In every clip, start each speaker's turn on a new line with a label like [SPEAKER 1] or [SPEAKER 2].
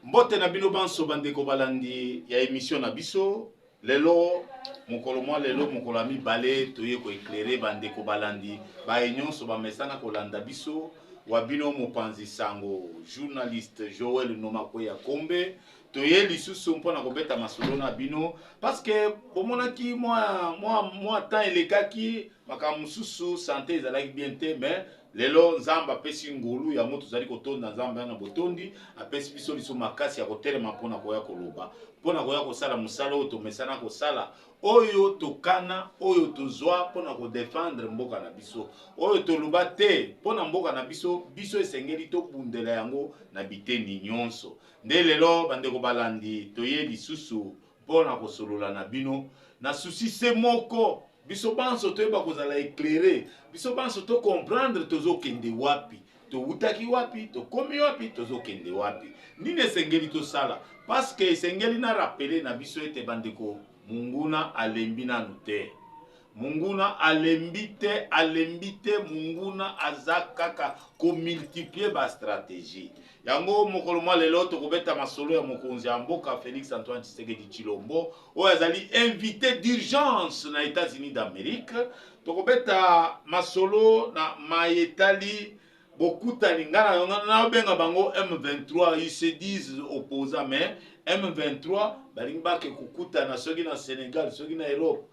[SPEAKER 1] Mbote na bino banso bandeko balandi ya émission na biso lelo mokolo mwa lelo mokolo ami balé toye ko éclairer bandeko balandi ba nyonso ba mesana kolanda biso wa bino mopanzi sango journaliste Joël Nomako ya Kombe toye lisusu mpona kobeta masolo na bino parce que bomonaki moi temps elekaki makamususu santé ezalaki bien te mais lelo nzamba pesi ngolu ya moto zali kotonda nzamba na botondi apesi biso liso makasi ya kotelema mpona koya koloba mpona koya kosala musala oyo tomesana kosala oyo tokana oyo tozwa mpona kodefendre mboka na biso oyo toluba te mpona mboka na biso biso esengeli tobundela yango na biteni nyonso nde lelo bandeko balandi toye lisusu mpona kosolola na bino na susi se moko biso banso toyeba kozala éclairé biso banso to comprendre tozokende wapi towutaki wapi tokomi wapi tozokende wapi nini esengeli tosala parce que esengeli na rappeler na biso ete bandeko munguna alembi nanu te munguna alembi te munguna aza kaka komultiplier ba stratégie yango mokolo mwa lelo tokobeta masolo ya mokonzi ya mboka Félix Antoine Tshisekedi Tshilombo oyo azali invité d'urgence na États-Unis d'Amérique tokobeta masolo na mayetali bokutani ngana na benga bango M23 ils se disent opposants mais M23 balingi bake kokutana soki na Sénégal soki na Europe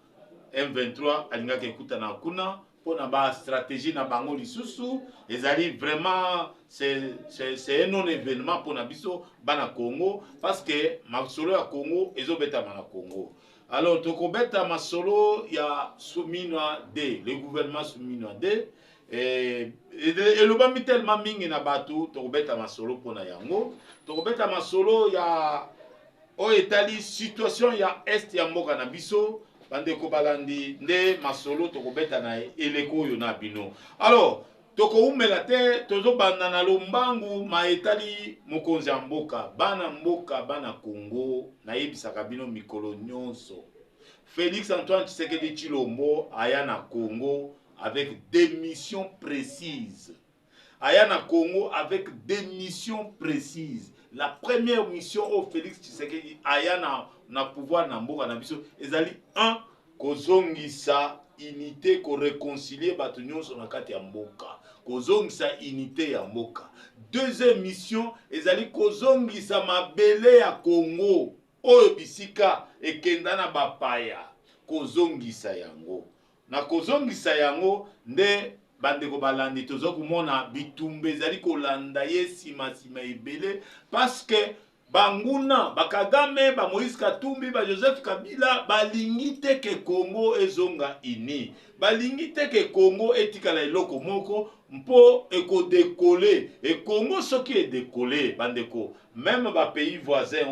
[SPEAKER 1] M23 alingaki ekutana kuna pona ba stratégie na bango lisusu ezali vraiment c'est un non événement pona biso bana Congo parce que masolo ya Congo ezobeta na Congo. Alors tokobeta masolo ya Soumina D, le gouvernement Soumina D et le bami tellement mingi na batu tokobeta masolo pona yango tokobeta masolo ya o etali situation ya est ya mboka na biso bandeko balandi nde masolo tokobeta na eleko oyo na bino. Alors tokoumela te tozobanda na lombangu maetali mokonzi ya mboka bana Congo na yebisaka bino mikolo nyonso Félix Antoine Tshisekedi Tshilombo aya na Congo avec des missions précises. Aya na Congo avec des missions précises. La première mission au Félix Tshisekedi aya na pouvoir na mboka na biso ezali 1 kozongisa unité ko réconcilier bato nyonso na kati ya mboka kozongisa unité ya mboka. Deuxième mission ezali kozongisa mabele ya Congo oyo bisika ekenda na bapaya kozongisa yango na kozongisa yango nde bandeko balandi tozokomona bitumba ezali kolanda ye sima ebele parce que banguna bakagame ba Moïse Katumbi ba Joseph Kabila balingi te ke Congo ezonga ini balingi te ke Congo etikala eloko moko mpo ekodekole e Congo soki edekole bandeko même ba pays voisins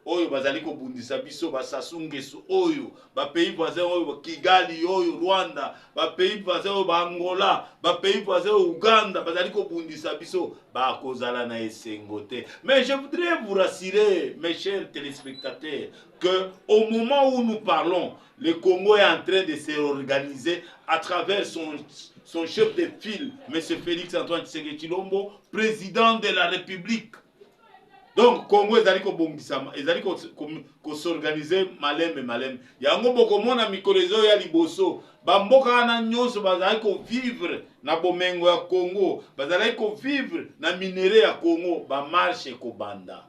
[SPEAKER 1] oyo bazali kobundisa biso ba Sassou Nguesso oyo ba pays voisins oyo Kigali oyo Rwanda ba pays voisins oyo ba Angola ba pays voisins oyo Uganda bazali kobundisa biso ba kozala na esengo te. Mais je voudrais vous rassurer mes chers téléspectateurs que au moment où nous parlons le Congo est en train de se réorganiser à travers son chef de file M. Félix Antoine Tshisekedi Tshilombo président de la République. Donc Congo ezali ko bongisama ezali ko s'organiser malem yango bokomona mikolezo ya liboso bamboka na nyonso bazali ko vivre na bomengo ya Congo bazali ko vivre na minere ya Congo ba marche ko banda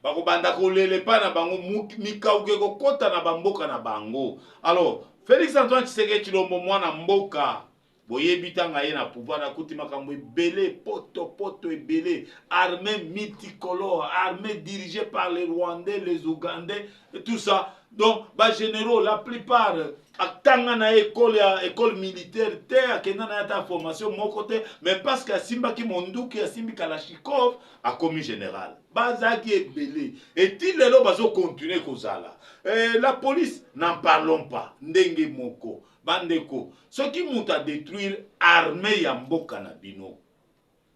[SPEAKER 1] bakobanda kolele pa na bango mikauke ko kota na bamboka na bango. Alors Félix Antoine Tshisekedi Tshilombo mwana mboka boyebi tanga ye na pouvoir na kuti makambo ebele poto ebele armée multicolore armée dirigée par les Rwandais les Ougandais et tout ça. Donc ba généraux la plupart atanga na école militaire te akenda na ta formation moko te mais parce que simba ki monduki asimbi Kalachnikov a commis général bazaki ebele et il lelo bazo continuer kozala la police n'en parlons pas ndenge moko bandeko soki mutu a détruire armée ya mboka na bino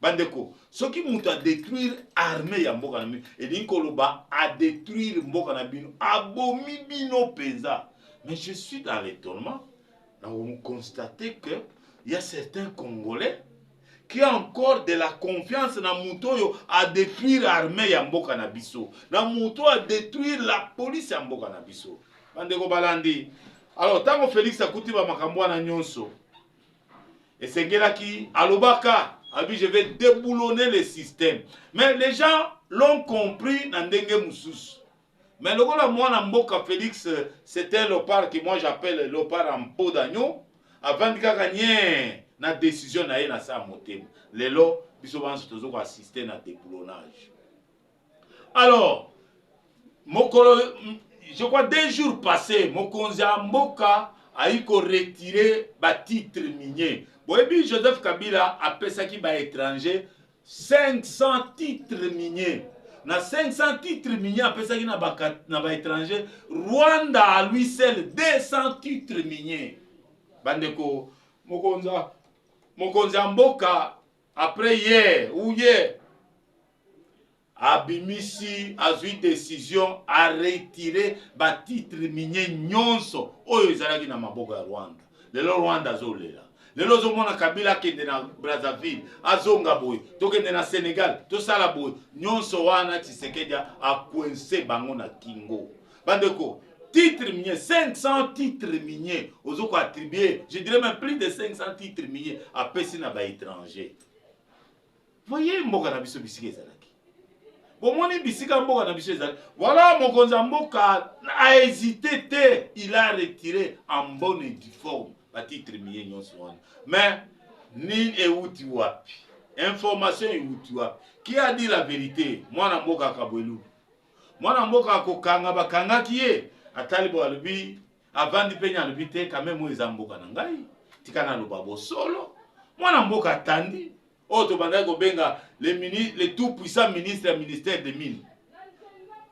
[SPEAKER 1] bandeko soki mutu a détruire armée ya mboka na bino elingi koloba a détruire mboka na bino abomi bino peza. Mais je suis dans l'étonnement. Nous constatons que il y a certains Congolais qui a encore de la confiance na muto à détruire l'armée ya mboka na biso, na muto à détruire la police ya mboka na biso. Bandeko balandi. Alors, tango Félix akuti ba makambo na nyonso, et c'est qui alobaka, abi je vais déboulonner le système. Mais les gens l'ont compris na ndenge mususu. Mais le gars moi na mboka Félix, c'était le par que moi j'appelle le par en peau d'agneau, avant de gagner na décision na na sa motema. Lelo biso banso tozo assister na déboulonnage. Alors, je crois 2 jours passés, mokonzi mboka a eu qu'on retirer ba titre minier. Boyebi Joseph Kabila a pesaki ba étranger 500 titres miniers. Na 500 titres miniers a pesaki na ba étranger. Rwanda à lui seul 200 titres miniers. Bandeko mokonzi mboka après hier ou hier abimisi azui décision à retirer ba titre minier nyonso oyo ezalaki na maboko ya Rwanda. Lelo Rwanda azolela. Lelo zomona Kabila kende na Brazzaville azonga boye. Tokende na Sénégal tosala boye. Nyonso wana Tshisekedi akwense bango na kingo. Bandeko titre minier 500 titres miniers ozoko attribuer, je dirais même plus de 500 titres miniers à pesi na ba étranger. Voyez mboka na biso bisika ezalaki. Bomoni bisika mboka na biso ezalaki. Voilà mokonzi mboka a hésité te, il a retiré en bonne et due forme ba titre minier nyonso wana. Mais ni euti wapi. Information euti wapi. Qui a dit la vérité? Mwana mboka Kabwelu. Mwana mboka kokanga bakanga kiye. Atalibo alubi avant di penya alubi te quand même eza mboka na ngai. Tikana lobabo solo. Mwana mboka tandi. Oto banda ko benga les tout puissants ministres du ministère des mines.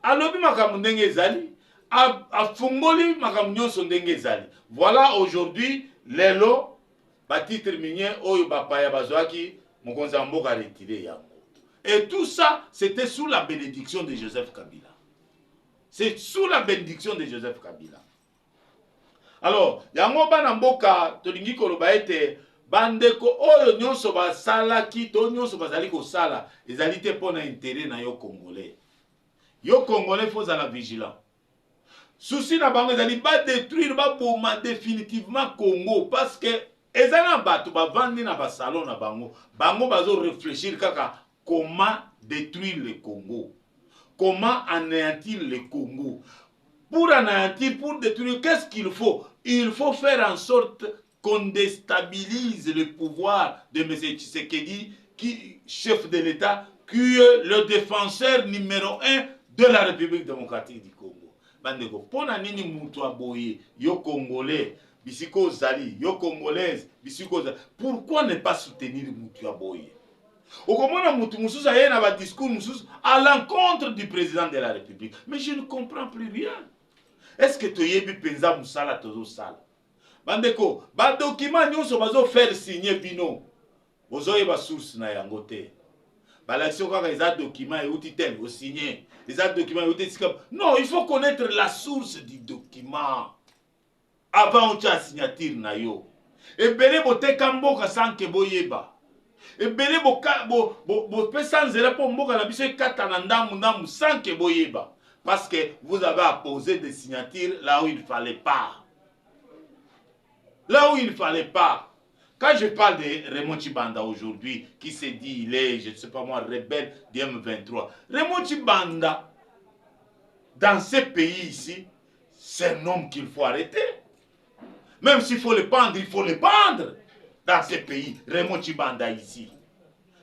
[SPEAKER 1] Alobi makambo ndenge ezali, afungoli makambo nyonso ndenge ezali. Voilà aujourd'hui lelo ba titre minier oyo bapaya bazwaki mokonzi mboka retiré yango. Et tout ça c'était sous la bénédiction de Joseph Kabila. C'est sous la bénédiction de Joseph Kabila. Alors, yango bana mboka tolingi koloba ete bandeko oyo nyonso basalaki to nyonso bazali kosala ezali te pona intérêt na yo congolais. Yo congolais faut la vigilant. Souci na bango ezali ba détruire ba boma définitivement Congo parce que ezana bato ba vandi na ba salon na bango. Bango bazo réfléchir kaka comment détruire le Congo. Comment anéantir le Congo. Pour anéantir, pour détruire, qu'est-ce qu'il faut? Il faut faire en sorte qu'on déstabilise le pouvoir de M. Tshisekedi, qui chef de l'État, qui est le défenseur numéro 1 de la République démocratique du Congo. Bandeko, pona nini mutu aboye, yo Congolais, bisiko zali, yo Congolaise, bisiko zali. Pourquoi ne pas soutenir mutu aboye? Okomona mutu mususu aye na ba discours mususu à l'encontre du président de la République. Mais je ne comprends plus rien. Est-ce que toyebi penza musala tozo sala? Bandeko, ba document nyonso bazo faire signer bino. Bozoye ba source na yango te. Ba l'action kaka eza document euti tel o signer. Eza document euti sikam. Non, il faut connaître la source du document avant on t'a signature na yo. Et bele boteka mboka sanke boyeba. Et belé bo pesa nzela po mboka na biso ekata na ndamu sans que boyeba parce que vous avez apposé des signatures là où il fallait pas. Là où il fallait pas. Quand je parle de Raymond Tchibanda aujourd'hui qui se dit il est je ne sais pas moi rebelle du M23. Raymond Tchibanda dans ce pays ici, c'est un homme qu'il faut arrêter. Même s'il faut le pendre, il faut le pendre. Dans ces pays, Raymond Tchibanda ici.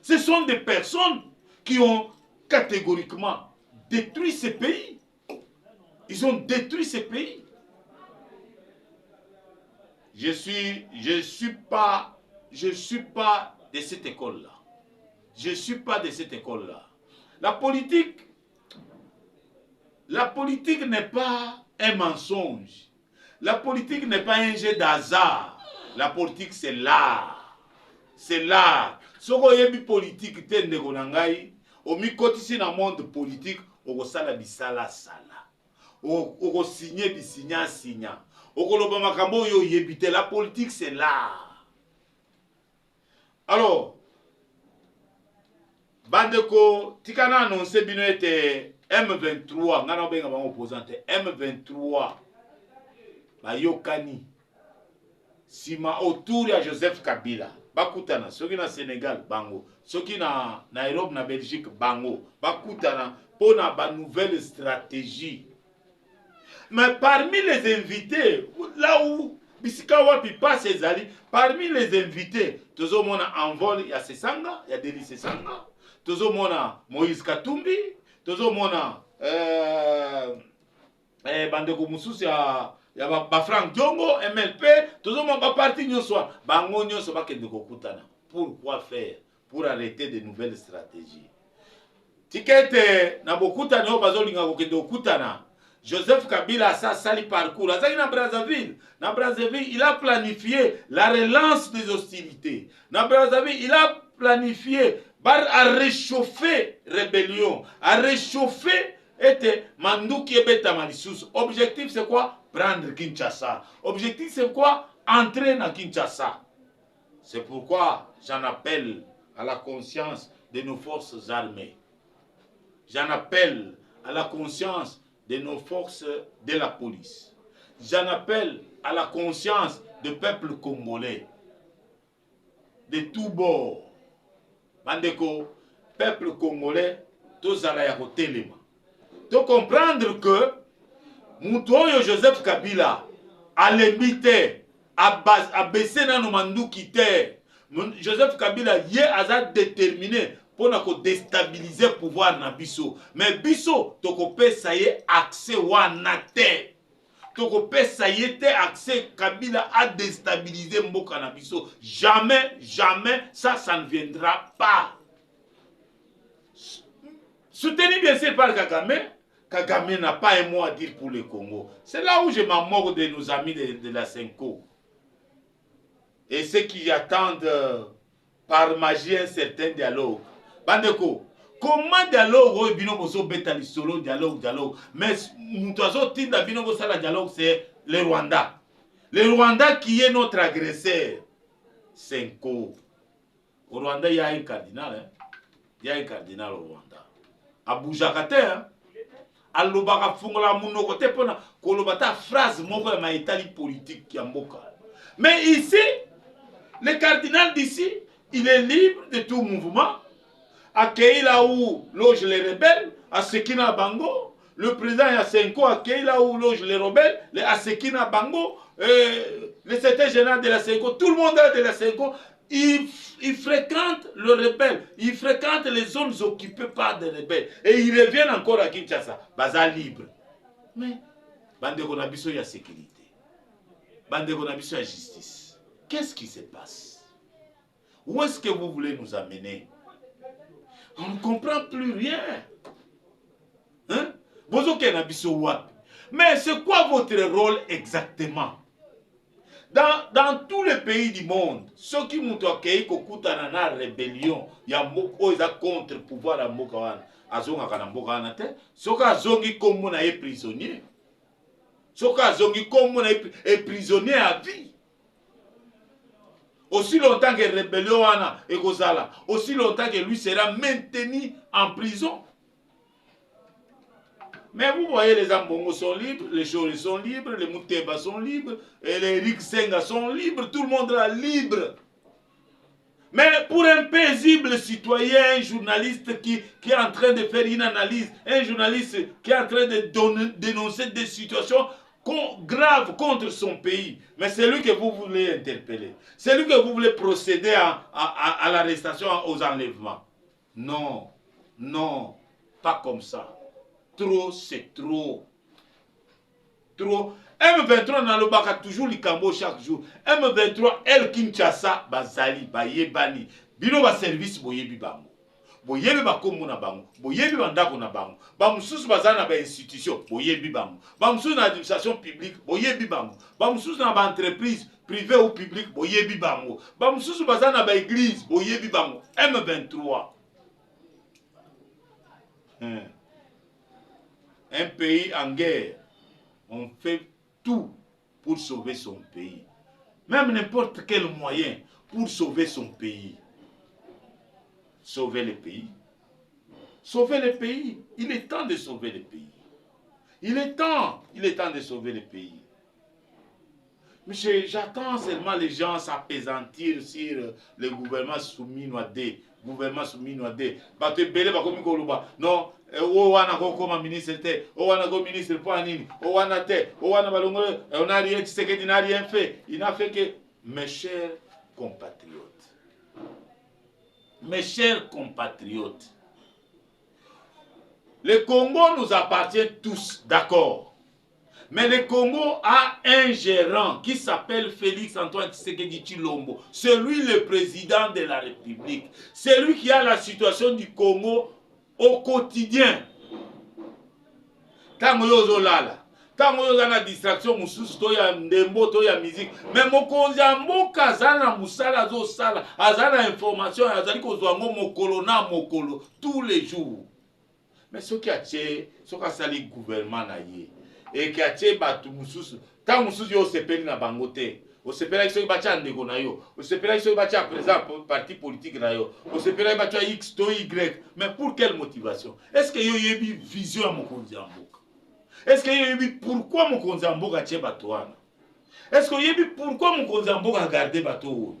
[SPEAKER 1] Ce sont des personnes qui ont catégoriquement détruit ces pays. Ils ont détruit ces pays. Je suis pas de cette école-là. Je suis pas de cette école-là. La politique n'est pas un mensonge. La politique n'est pas un jeu d'hasard. La politique, c'est l'art. C'est l'art. Si vous avez une politique, vous avez une monde politique, vous avez sala. Vous signé, signa. La politique, c'est l'art. Alors, bandeko tikana annonce bino ete M23 ngana benga bango opposante M23 bayokani sima autour ya Joseph Kabila bakutana soki na Sénégal bango soki na Nairobi na Belgique bango bakutana pona ba nouvelle stratégie. Mais parmi les invités là où bisika wapi passe ezali parmi les invités tozomona envol ya Sesanga ya Deli Sesanga tozomona Moïse Katumbi tozomona bandeko mususu ya ba Frank Diongo MLP tozomona ba parti nyonso bango nyonso bakende kokutana. Pourquoi faire? Pour arrêter de nouvelles stratégies. Tikete na bokutana yo bazolinga kokende kokutana. Joseph Kabila a sa sali parcours. Na Brazzaville, il a planifié la relance des hostilités. Na Brazzaville, il a planifié à réchauffer rébellion, à réchauffer et Mandouki et Beta Malissus. Objectif c'est quoi? Prendre Kinshasa. Objectif c'est quoi? Entrer dans Kinshasa. C'est pourquoi j'en appelle à la conscience de nos forces armées. J'en appelle à la conscience de nos forces de la police. J'en appelle à la conscience du peuple congolais. De tous bords. Bandeko, peuple congolais, tous à la telema. De comprendre que Moutoyo Joseph Kabila a limité, a baissé dans nos mandou qui terre. Joseph Kabila y est déterminé pour déstabiliser le pouvoir na biso. Mais biso, toko pesa ye accès wana te. Toko pesa ye te accès Kabila a déstabiliser mboka na biso. Jamais, jamais, ça ne viendra pas. Soutenu bien sûr par Kagame. Kagame n'a pas un mot à dire pour le Congo. C'est là où je m'en moque de nos amis de la Senko. Et ceux qui attendent par magie un certain dialogue. Bandeko, comment dialogue bino boso betali solo dialogue mais mutazo tinda bino boso la dialogue c'est le Rwanda. Le Rwanda qui est notre agresseur. Senko. Au Rwanda il y a un cardinal hein. Il y a un cardinal au Rwanda. À Boujakate hein. Alobaka fungola munoko te pona kolobata phrase moko ya maitali politique ya mboka. Mais ici le cardinal d'ici, il est libre de tout mouvement. Accueilli là où loge les rebelles, à Sekina Bango. Le président Yasenko accueilli là où loge les rebelles, à Sekina Bango. Le secrétaire général de la Senko, tout le monde de la Senko, il fréquente le rebelle, il fréquente les zones occupées par des rebelles. Et ils reviennent encore à Kinshasa, baza libre. Mais, bande konabiso ya sécurité, bande konabiso ya justice. Qu'est-ce qui se passe? Où est-ce que vous voulez nous amener? On ne comprend plus rien. Hein? Mais c'est quoi votre rôle exactement? Dans tous les pays du monde, ceux qui m'ont accueilli kokutana na rébellion, ya moko eza contre le pouvoir à mboka wana, azonga kana mboka wana te, soka azongi kombo na ye prisonnier. Soka azongi kombo na ye prisonnier à vie. Aussi longtemps que rébellion wana ekozala, aussi longtemps que lui sera maintenu en prison. Mais vous voyez, les Ambongo sont libres, les Choré sont libres, les Mouteba sont libres, et les Riksenga sont libres, tout le monde est libre. Mais pour un paisible citoyen, un journaliste qui est en train de faire une analyse, un journaliste qui est en train de dénoncer des situations grave contre son pays, mais c'est lui que vous voulez interpeller, c'est lui que vous voulez procéder à l'arrestation, aux enlèvements. Non, non, pas comme ça. Trop, c'est trop. Trop. M23 dans le baka toujours likambo chaque jour. M23 El Kinshasa bazali bayebani. Bino ba service boyebi bango. Boyebi ba kombo na bango. Boyebi ba ndako na bango. Ba mususu bazana ba institution boyebi bango. Ba mususu na administration publique boyebi bango. Ba mususu na ba entreprise privée ou publique boyebi bango. Ba mususu bazana ba église boyebi bango. M23. Un pays en guerre, on fait tout pour sauver son pays. Même n'importe quel moyen pour sauver son pays. Sauver le pays, sauver le pays. Il est temps de sauver le pays. Il est temps de sauver le pays. Monsieur, j'attends seulement les gens s'apaisantir sur le gouvernement soumis noadé. Gouvernement soumis noadé. Bato belé bakomi koluba. Non, o wana ko comme ministre te, o wana ko ministre pour nini, o wana te, o wana balongo, on n'a rien, Tshisekedi n'a rien fait. Il n'a fait que mes chers compatriotes. Mes chers compatriotes. Le Congo nous appartient tous, d'accord. Mais le Congo a un gérant qui s'appelle Félix Antoine Tshisekedi Tshilombo. C'est lui le président de la République. C'est lui qui a la situation du Congo au quotidien. Tango yozo lala. Tango yozo na distraction mususu to ya ndembo to ya musique. Mais mokonzi ya mboka azana musala zo sala. Azana information azali kozwa ngo mokolo na mokolo tous les jours. Mais ce qui a tché, ce qui a sali gouvernement na ye. Et qui a tché batu mususu. Tant mususu yo sepeli na bangote. O sepela ki soki bacha ndeko na yo. O sepela ki soki bacha président parti politique na yo. O sepela ki bacha X to Y. Mais pour quelle motivation? Est-ce que yo yebi vision ya mokonzi ya mboka? Est-ce que yo yebi pourquoi mokonzi ya mboka tché batu wana? Est-ce que yo yebi pourquoi mokonzi ya mboka a gardé batu wana?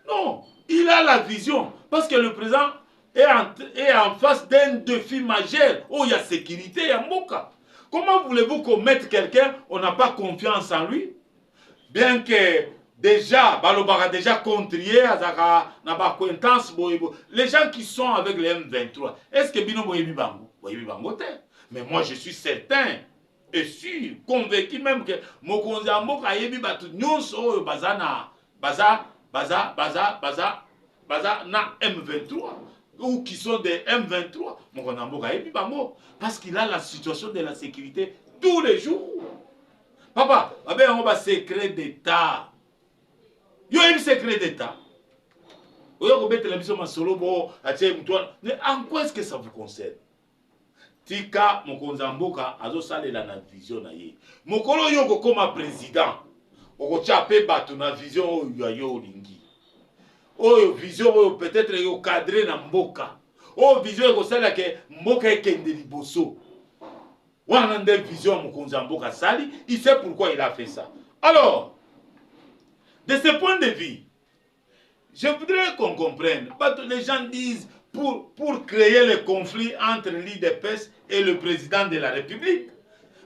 [SPEAKER 1] Non, il a la vision. Parce que le président est en face d'un défi majeur. Oh, il y a sécurité, il y a mboka. Comment voulez-vous qu'on mette quelqu'un, on n'a pas confiance en lui? Bien que déjà, Balobara a déjà contrié, les gens qui sont avec les M23, est-ce que Bino Boyebi Bango? Boyebi Bango te. Mais moi, je suis certain et sûr, convaincu même que Mokonzi Mboka yebi batu nyonso bazana, baza na M23. Ou qui sont des M23, parce qu'il a la situation de la sécurité tous les jours. Papa, on va secret d'État. Il y a un secret d'État. En quoi est-ce que ça vous concerne? Tika, Mokonzamboka, Azo Sale la vision. Mokolo Yoko comme président. Okochape batu na vision yo lingi. Oh, vision peut-être yo cadré na mboka. Oh, vision ko sala ke mboka ekende liboso. Wana nde vision mokonzi mboka sali, il sait pourquoi il a fait ça. Alors, de ce point de vue, je voudrais qu'on comprenne. Les gens disent pour créer le conflit entre l'IDPS et le président de la République.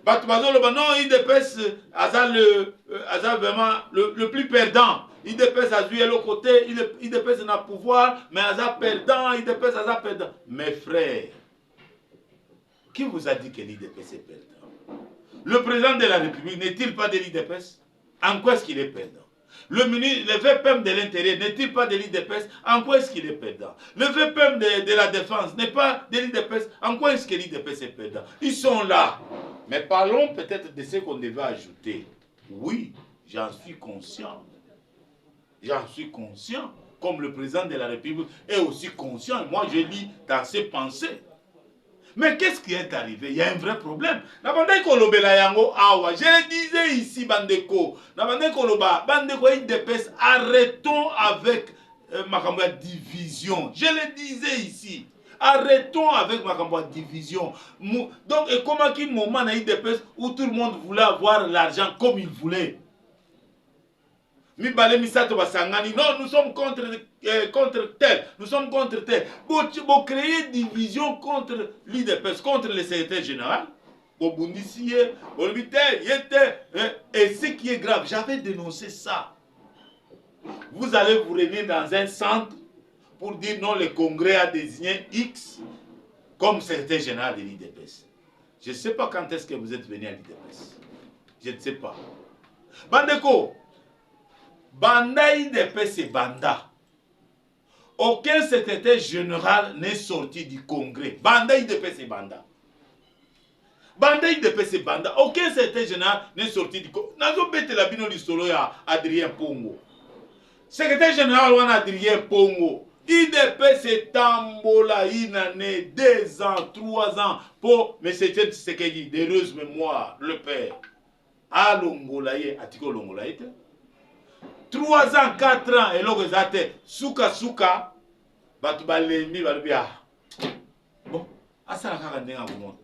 [SPEAKER 1] Non, l'IDPS a vraiment le plus perdant. IDPS a joué l'autre côté, IDPS n'a pouvoir, mais Aza perdant, IDPS Aza perdant. Mes frères, qui vous a dit que l'IDPS est perdant? Le président de la République n'est-il pas de l'IDPS? En quoi est-ce qu'il est perdant? Le VPM de l'intérieur n'est-il pas de l'IDPS? En quoi est-ce qu'il est perdant? Le VPM de la défense n'est pas de l'IDPS? En quoi est-ce que l'IDPS est perdant? Ils sont là. Mais parlons peut-être de ce qu'on devait ajouter. Oui, j'en suis conscient. J'en suis conscient, comme le président de la République est aussi conscient. Moi, je lis dans ses pensées. Mais qu'est-ce qui est arrivé? Il y a un vrai problème. Je le disais ici, Bandeko. Bandeko IDPS, arrêtons avec ma division. Je le disais ici. Arrêtons avec ma division. Donc, et comment qu'il y a un moment dans IDPS où tout le monde voulait avoir l'argent comme il voulait? Non, nous sommes contre tel, nous sommes contre tel. Vous créez division contre l'IDPS, contre le secrétaire général. Et ce qui est grave, j'avais dénoncé ça. Vous allez vous réunir dans un centre pour dire non, le Congrès a désigné X comme secrétaire général de l'IDPS. Je ne sais pas quand est-ce que vous êtes venu à l'IDPS. Je ne sais pas. Bandeko, Banda IDPS et Banda. Aucun secrétaire général n'est sorti du Congrès. Banda IDPS et Banda. Banda IDPS et Banda. Aucun secrétaire général n'est sorti du Congrès. Nazo bete la bino lisolo ya Adrien Pongo. Secrétaire général wana Adrien Pongo. IDPS et Tambola inane 2 ans, 3 ans pour M. Tshisekedi, d'heureuse mémoire, le père. A Longolaye, Atiko Longolaye. 3 ans, 4 ans, et l'autre, souka, batubalembi, balubia. asala kaka ndenge akomona